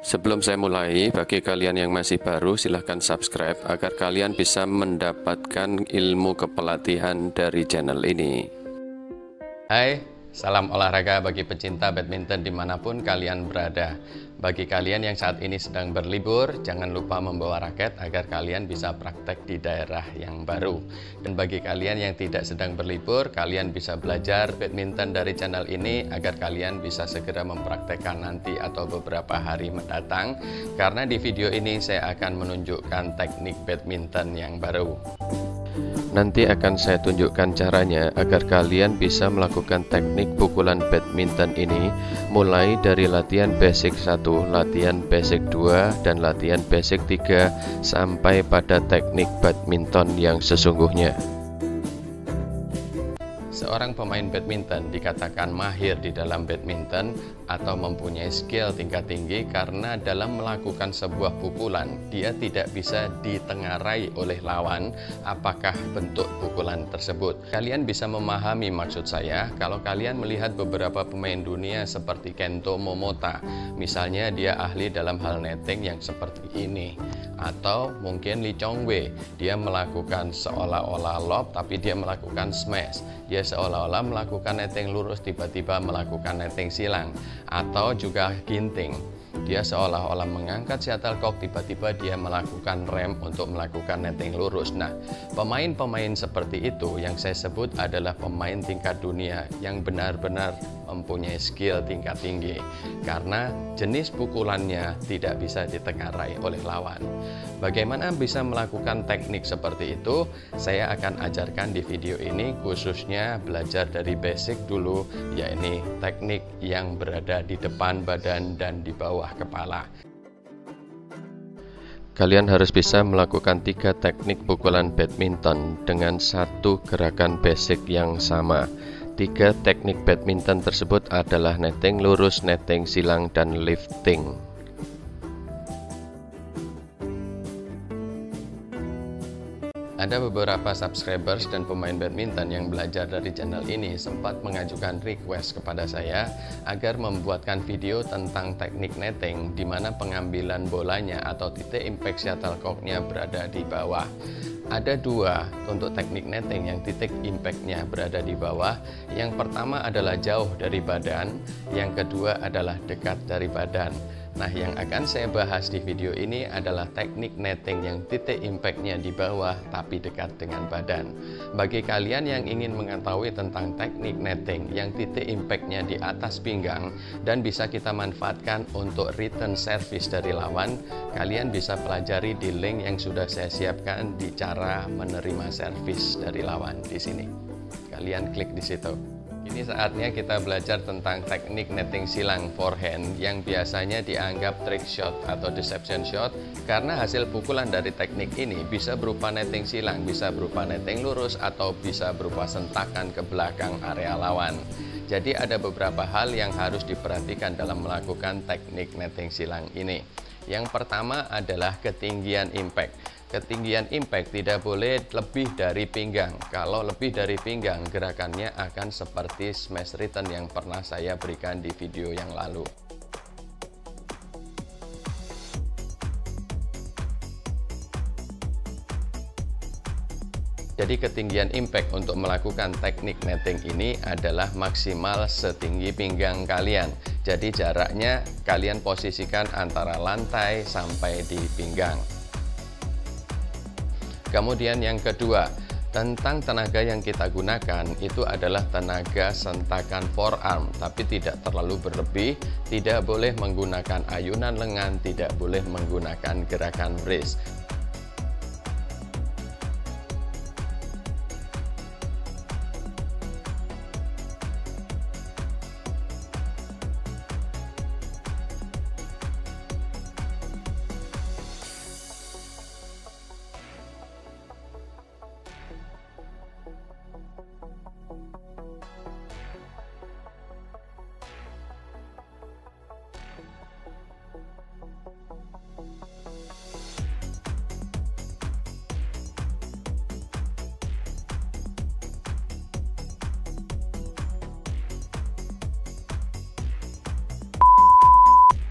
Sebelum saya mulai, bagi kalian yang masih baru, silahkan subscribe agar kalian bisa mendapatkan ilmu kepelatihan dari channel ini. Hai, salam olahraga bagi pecinta badminton dimanapun kalian berada. Bagi kalian yang saat ini sedang berlibur, jangan lupa membawa raket agar kalian bisa praktek di daerah yang baru. Dan bagi kalian yang tidak sedang berlibur, kalian bisa belajar badminton dari channel ini agar kalian bisa segera mempraktekkan nanti atau beberapa hari mendatang. Karena di video ini saya akan menunjukkan teknik badminton yang baru. Nanti akan saya tunjukkan caranya agar kalian bisa melakukan teknik pukulan badminton ini mulai dari latihan basic 1, latihan basic 2, dan latihan basic 3 sampai pada teknik badminton yang sesungguhnya. Seorang pemain badminton dikatakan mahir di dalam badminton atau mempunyai skill tingkat tinggi karena dalam melakukan sebuah pukulan dia tidak bisa ditengarai oleh lawan apakah bentuk pukulan tersebut. Kalian bisa memahami maksud saya kalau kalian melihat beberapa pemain dunia seperti Kento Momota, misalnya dia ahli dalam hal netting yang seperti ini, atau mungkin Lee Chong Wei, dia melakukan seolah-olah lob tapi dia melakukan smash. Dia seolah-olah melakukan netting lurus tiba-tiba melakukan netting silang, atau juga ginting. Dia seolah-olah mengangkat shuttlecock tiba-tiba dia melakukan rem untuk melakukan netting lurus. Nah, pemain-pemain seperti itu yang saya sebut adalah pemain tingkat dunia yang benar-benar mempunyai skill tingkat tinggi karena jenis pukulannya tidak bisa ditengarai oleh lawan. Bagaimana bisa melakukan teknik seperti itu? Saya akan ajarkan di video ini, khususnya belajar dari basic dulu, yakni teknik yang berada di depan badan dan di bawah kepala. Kalian harus bisa melakukan 3 teknik pukulan badminton dengan satu gerakan basic yang sama. 3 teknik badminton tersebut adalah netting lurus, netting silang, dan lifting. Ada beberapa subscribers dan pemain badminton yang belajar dari channel ini sempat mengajukan request kepada saya agar membuatkan video tentang teknik netting di mana pengambilan bolanya atau titik impact shuttlecocknya berada di bawah. Ada 2 untuk teknik netting yang titik impactnya berada di bawah. Yang pertama adalah jauh dari badan, yang kedua adalah dekat dari badan. Nah, yang akan saya bahas di video ini adalah teknik netting yang titik impactnya di bawah tapi dekat dengan badan. Bagi kalian yang ingin mengetahui tentang teknik netting yang titik impactnya di atas pinggang dan bisa kita manfaatkan untuk return service dari lawan, kalian bisa pelajari di link yang sudah saya siapkan di cara menerima service dari lawan di sini. Kalian klik di situ. Ini saatnya kita belajar tentang teknik netting silang forehand yang biasanya dianggap trick shot atau deception shot karena hasil pukulan dari teknik ini bisa berupa netting silang, bisa berupa netting lurus, atau bisa berupa sentakan ke belakang area lawan. Jadi ada beberapa hal yang harus diperhatikan dalam melakukan teknik netting silang ini. Yang pertama adalah ketinggian impact. Ketinggian impact tidak boleh lebih dari pinggang. Kalau lebih dari pinggang, gerakannya akan seperti smash return yang pernah saya berikan di video yang lalu. Jadi ketinggian impact untuk melakukan teknik netting ini adalah maksimal setinggi pinggang kalian. Jadi jaraknya kalian posisikan antara lantai sampai di pinggang. Kemudian yang kedua, tentang tenaga yang kita gunakan itu adalah tenaga sentakan forearm, tapi tidak terlalu berlebih, tidak boleh menggunakan ayunan lengan, tidak boleh menggunakan gerakan wrist.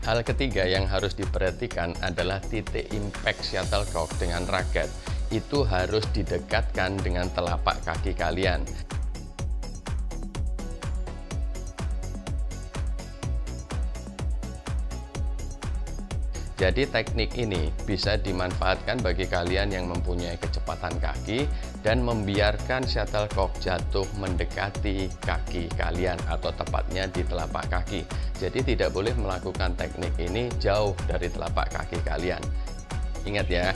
Hal ketiga yang harus diperhatikan adalah titik impact shuttlecock dengan raket. Itu harus didekatkan dengan telapak kaki kalian. Jadi teknik ini bisa dimanfaatkan bagi kalian yang mempunyai kecepatan kaki dan membiarkan shuttlecock jatuh mendekati kaki kalian atau tepatnya di telapak kaki. Jadi tidak boleh melakukan teknik ini jauh dari telapak kaki kalian. Ingat ya,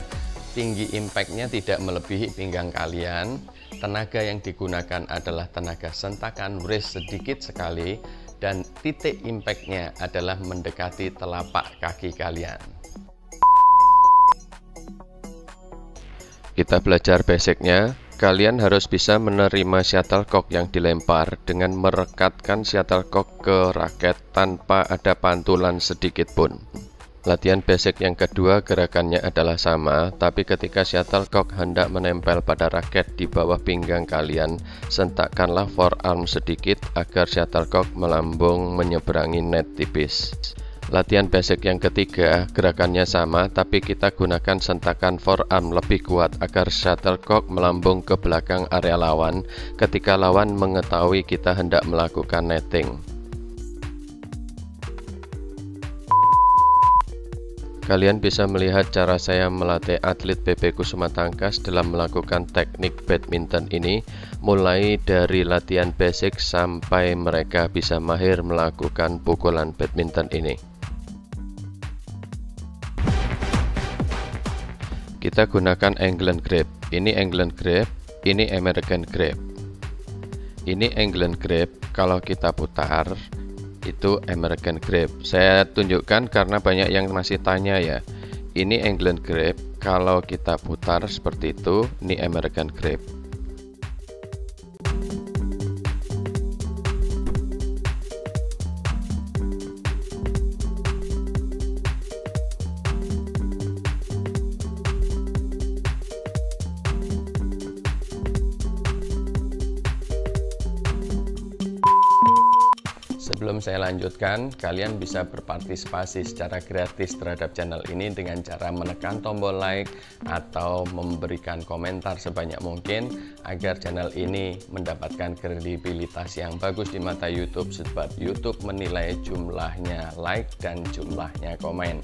tinggi impactnya tidak melebihi pinggang kalian. Tenaga yang digunakan adalah tenaga sentakan wrist sedikit sekali, dan titik impactnya adalah mendekati telapak kaki kalian. Kita belajar basicnya. Kalian harus bisa menerima shuttlecock yang dilempar dengan merekatkan shuttlecock ke raket tanpa ada pantulan sedikit pun. Latihan basic yang kedua gerakannya adalah sama, tapi ketika shuttlecock hendak menempel pada raket di bawah pinggang kalian, sentakkanlah forearm sedikit agar shuttlecock melambung menyeberangi net tipis. Latihan basic yang ketiga gerakannya sama, tapi kita gunakan sentakan forearm lebih kuat agar shuttlecock melambung ke belakang area lawan ketika lawan mengetahui kita hendak melakukan netting. Kalian bisa melihat cara saya melatih atlet PP Kusuma Tangkas dalam melakukan teknik badminton ini, mulai dari latihan basic sampai mereka bisa mahir melakukan pukulan badminton ini. Kita gunakan England grip. Ini England grip, ini American grip. Ini England grip, kalau kita putar itu American grip. Saya tunjukkan karena banyak yang masih tanya ya. Ini England grip, kalau kita putar seperti itu, ini American grip. Sebelum saya lanjutkan, kalian bisa berpartisipasi secara gratis terhadap channel ini dengan cara menekan tombol like atau memberikan komentar sebanyak mungkin agar channel ini mendapatkan kredibilitas yang bagus di mata YouTube, sebab YouTube menilai jumlahnya like dan jumlahnya komen.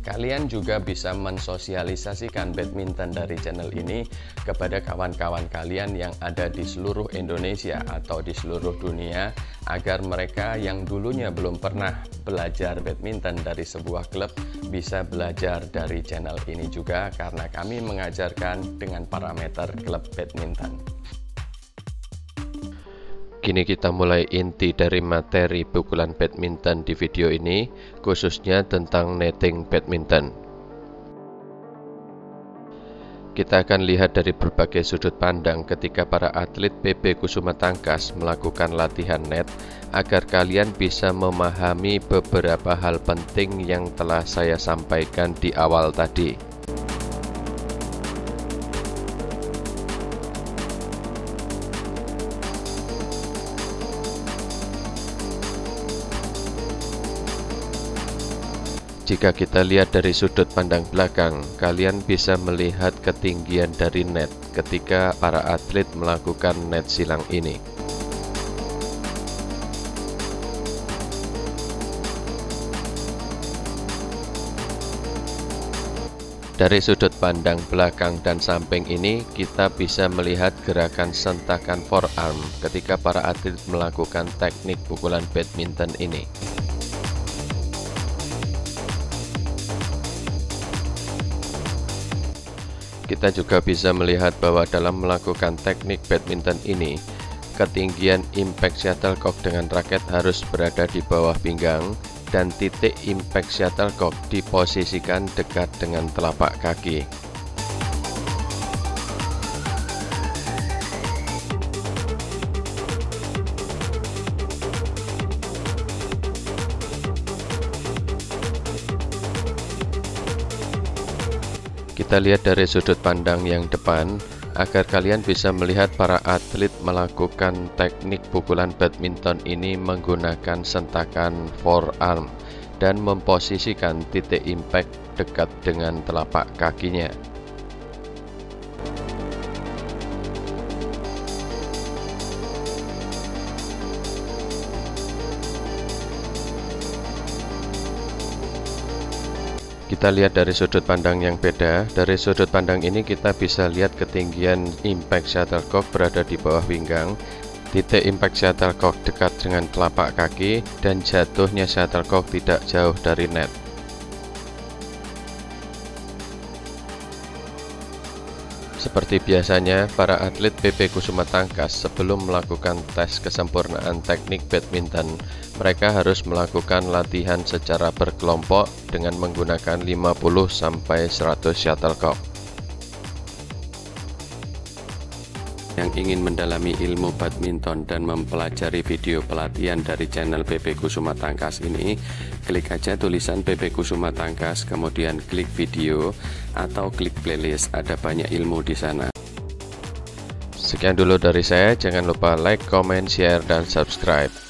Kalian juga bisa mensosialisasikan badminton dari channel ini kepada kawan-kawan kalian yang ada di seluruh Indonesia atau di seluruh dunia, agar mereka yang dulunya belum pernah belajar badminton dari sebuah klub bisa belajar dari channel ini juga, karena kami mengajarkan dengan parameter klub badminton. Kini kita mulai inti dari materi pukulan badminton di video ini, khususnya tentang netting badminton. Kita akan lihat dari berbagai sudut pandang ketika para atlet PP Kusuma Tangkas melakukan latihan net, agar kalian bisa memahami beberapa hal penting yang telah saya sampaikan di awal tadi. Jika kita lihat dari sudut pandang belakang, kalian bisa melihat ketinggian dari net ketika para atlet melakukan net silang ini. Dari sudut pandang belakang dan samping ini, kita bisa melihat gerakan sentakan forearm ketika para atlet melakukan teknik pukulan badminton ini. Kita juga bisa melihat bahwa dalam melakukan teknik badminton ini, ketinggian impact shuttlecock dengan raket harus berada di bawah pinggang, dan titik impact shuttlecock diposisikan dekat dengan telapak kaki. Kita lihat dari sudut pandang yang depan, agar kalian bisa melihat para atlet melakukan teknik pukulan badminton ini menggunakan sentakan forearm. dan memposisikan titik impact dekat dengan telapak kakinya. Kita lihat dari sudut pandang yang beda. Dari sudut pandang ini kita bisa lihat ketinggian impact shuttlecock berada di bawah pinggang, titik impact shuttlecock dekat dengan telapak kaki, dan jatuhnya shuttlecock tidak jauh dari net. Seperti biasanya, para atlet PP Kusuma Tangkas sebelum melakukan tes kesempurnaan teknik badminton, mereka harus melakukan latihan secara berkelompok dengan menggunakan 50-100 shuttlecock. Yang ingin mendalami ilmu badminton dan mempelajari video pelatihan dari channel PP Kusuma Tangkas ini, klik aja tulisan PP Kusuma Tangkas, kemudian klik video atau klik playlist, ada banyak ilmu di sana. Sekian dulu dari saya, jangan lupa like, comment, share, dan subscribe.